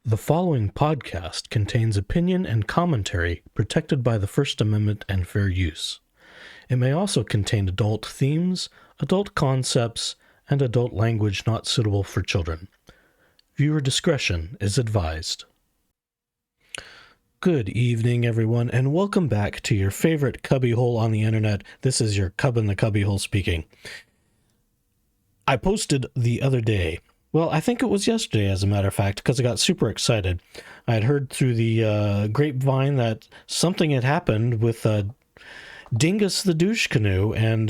The following podcast contains opinion and commentary protected by the First Amendment and fair use. It may also contain adult themes, adult concepts, and adult language not suitable for children. Viewer discretion is advised. Good evening, everyone, and welcome back to your favorite cubbyhole on the internet. This is your cub in the cubbyhole speaking. I posted the other day, well, I think it was yesterday, as a matter of fact, because I got super excited. I had heard through the grapevine that something had happened with Dingus the Douche Canoe, and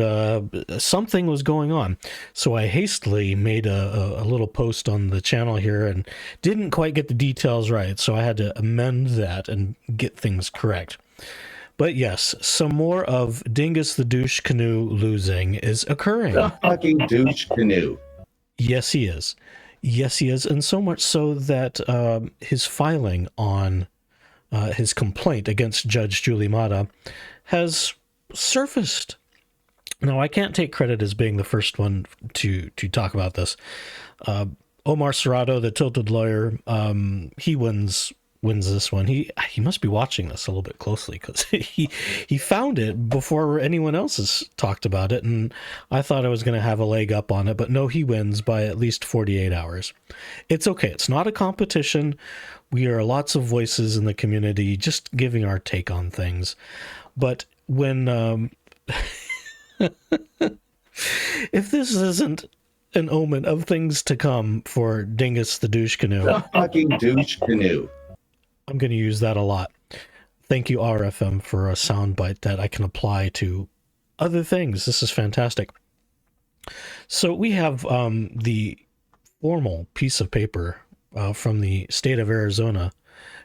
something was going on. So I hastily made a little post on the channel here and didn't quite get the details right, so I had to amend that and get things correct. But yes, some more of Dingus the Douche Canoe losing is occurring. The fucking douche canoe. Yes, he is. Yes, he is. And so much so that his filing on his complaint against Judge Julie Mata has surfaced. Now, I can't take credit as being the first one to talk about this. Omar Serrato, the tilted lawyer, he wins this one. He must be watching this a little bit closely because he found it before anyone else has talked about it, and I thought I was going to have a leg up on it, but no, he wins by at least 48 hours. It's okay. It's not a competition. We are lots of voices in the community just giving our take on things. But when if this isn't an omen of things to come for Dingus the Douche Canoe, The fucking douche canoe. I'm going to use that a lot. Thank you, RFM, for a soundbite that I can apply to other things. This is fantastic. So we have the formal piece of paper from the state of Arizona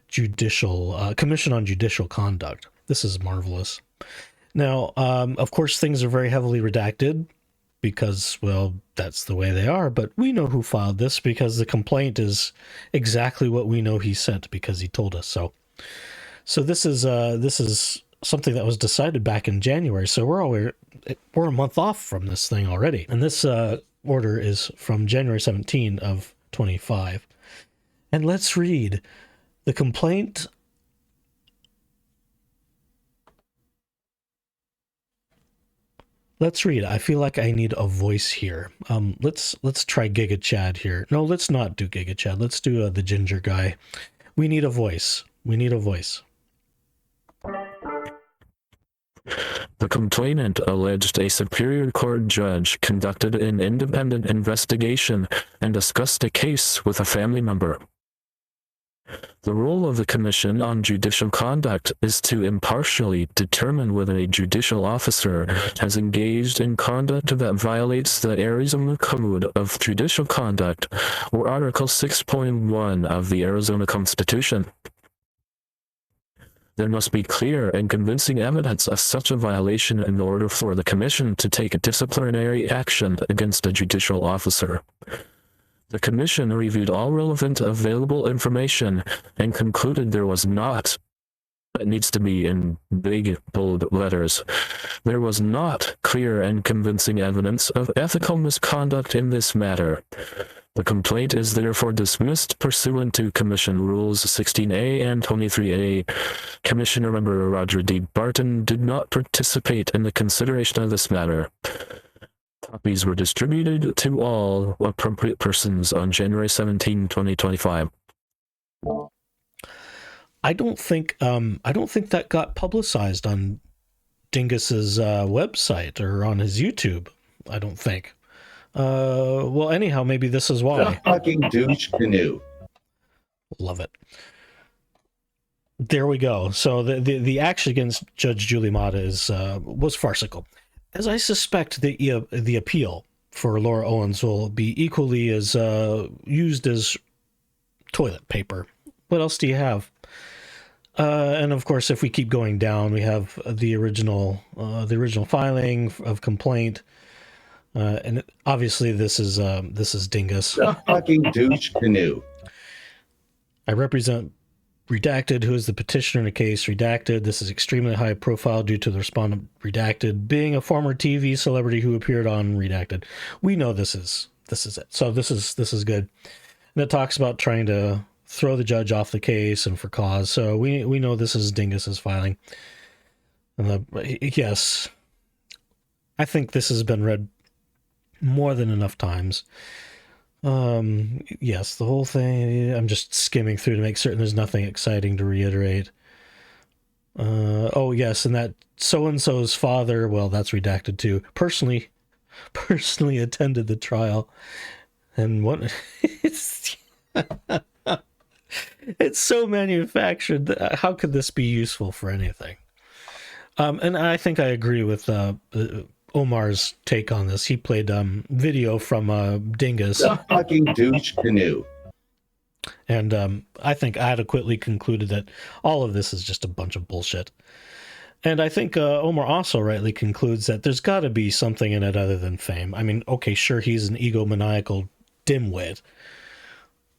Judicial Commission on Judicial Conduct. This is marvelous. Now, of course, things are very heavily redacted because, well, that's the way they are, but we know who filed this because the complaint is exactly what we know he sent because he told us so. So this is something that was decided back in January, so we're a month off from this thing already. And this order is from January 17 of 25. And let's read the complaint. Let's read. I feel like I need a voice here. Let's try Giga Chad here. No, let's not do Giga Chad. Let's do the ginger guy. We need a voice. We need a voice. The complainant alleged a Superior Court judge conducted an independent investigation and discussed a case with a family member. The role of the Commission on Judicial Conduct is to impartially determine whether a judicial officer has engaged in conduct that violates the Arizona Code of Judicial Conduct or Article 6.1 of the Arizona Constitution. There must be clear and convincing evidence of such a violation in order for the Commission to take disciplinary action against a judicial officer. The Commission reviewed all relevant available information and concluded there was not, it needs to be in big, bold letters, there was not clear and convincing evidence of ethical misconduct in this matter. The complaint is therefore dismissed pursuant to Commission Rules 16A and 23A. Commissioner member Roger D. Barton did not participate in the consideration of this matter. Copies were distributed to all appropriate persons on January 17, 2025. I don't think that got publicized on Dingus's website or on his YouTube. I don't think. Well, anyhow, maybe this is why. The fucking douche canoe. Love it. There we go. So the action against Judge Julie Mata was farcical. As I suspect, the appeal for Laura Owens will be equally as used as toilet paper. What else do you have? And of course, if we keep going down, we have the original filing of complaint, and obviously this is Dingus. The fucking douche canoe. I represent Redacted, who is the petitioner in the case. Redacted, this is extremely high profile due to the respondent Redacted being a former TV celebrity who appeared on Redacted. We know this is it. So this is good. And it talks about trying to throw the judge off the case and for cause. So we know this is Dingus's filing. Yes, I think this has been read more than enough times. Yes, the whole thing, I'm just skimming through to make certain there's nothing exciting to reiterate. Oh yes, and that so-and-so's father, well, that's redacted too, personally attended the trial. And what it's it's so manufactured. How could this be useful for anything? And I think I agree with Omar's take on this. He played video from Dingus. The fucking douche canoe. And I think adequately concluded that all of this is just a bunch of bullshit. And I think Omar also rightly concludes that there's got to be something in it other than fame. I mean, okay, sure, he's an egomaniacal dimwit.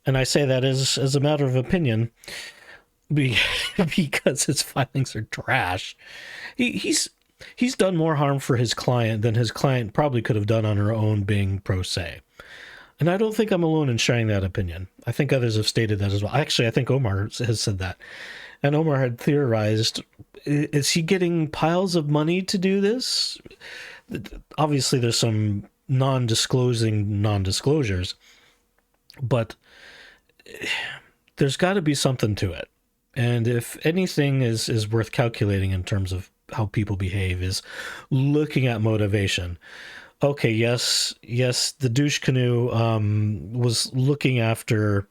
And I say that as a matter of opinion because his filings are trash. He's done more harm for his client than his client probably could have done on her own being pro se. And I don't think I'm alone in sharing that opinion. I think others have stated that as well. Actually, I think Omar has said that. And Omar had theorized, is he getting piles of money to do this? Obviously, there's some non-disclosures, but there's got to be something to it. And if anything is worth calculating in terms of how people behave, is looking at motivation. Okay, yes, the douche canoe was looking after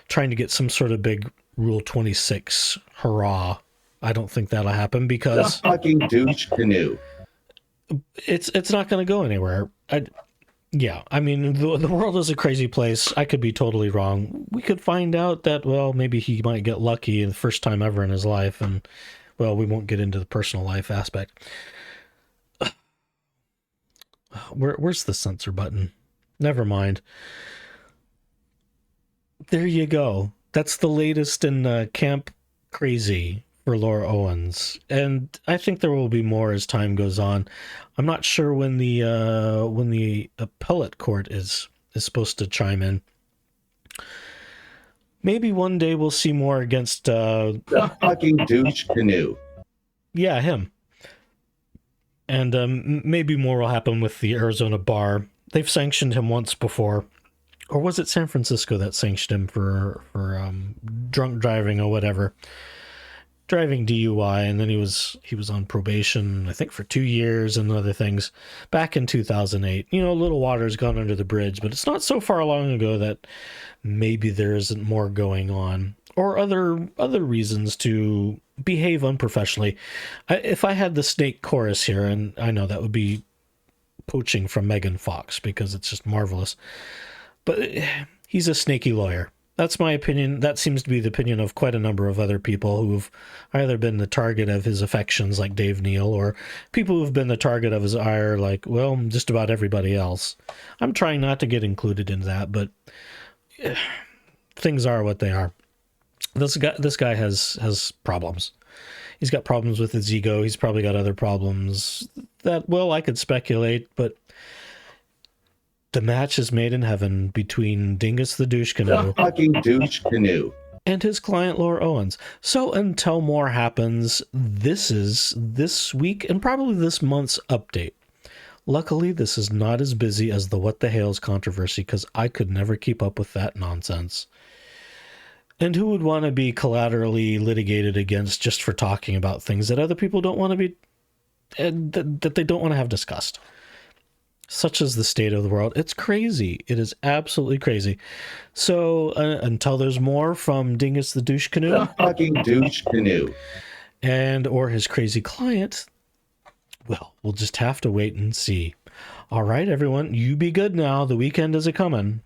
trying to get some sort of big Rule 26 hurrah. I don't think that'll happen because the fucking douche canoe. It's not going to go anywhere. I mean, the world is a crazy place. I could be totally wrong. We could find out that, well, maybe he might get lucky the first time ever in his life, and, well, we won't get into the personal life aspect. Where's the censor button? Never mind. There you go. That's the latest in Camp Crazy for Laura Owens, and I think there will be more as time goes on. I'm not sure when the appellate court is supposed to chime in. Maybe one day we'll see more against the fucking douche canoe. Yeah, him. And maybe more will happen with the Arizona bar. They've sanctioned him once before. Or was it San Francisco that sanctioned him for drunk driving or whatever? Driving DUI, and then he was on probation, I think, for 2 years and other things back in 2008. You know, a little water's gone under the bridge, but it's not so far long ago that maybe there isn't more going on, or other reasons to behave unprofessionally. If I had the snake chorus here, and I know that would be poaching from Megan Fox because it's just marvelous, but he's a snaky lawyer. That's my opinion. That seems to be the opinion of quite a number of other people who've either been the target of his affections, like Dave Neal, or people who've been the target of his ire, like, well, just about everybody else. I'm trying not to get included in that, but things are what they are. This guy has problems. He's got problems with his ego. He's probably got other problems that, well, I could speculate, but the match is made in heaven between Dingus the Douche Canoe, the fucking douche canoe, and his client Laura Owens. So until more happens, this is this week and probably this month's update. Luckily, this is not as busy as the What the Hales controversy, because I could never keep up with that nonsense. And who would want to be collaterally litigated against just for talking about things that other people don't want to be, that they don't want to have discussed? Such is the state of the world. It's crazy. It is absolutely crazy. So until there's more from Dingus the Douche Canoe, the fucking douche canoe, and or his crazy client, well, we'll just have to wait and see. All right, everyone, you be good now. The weekend is a-coming.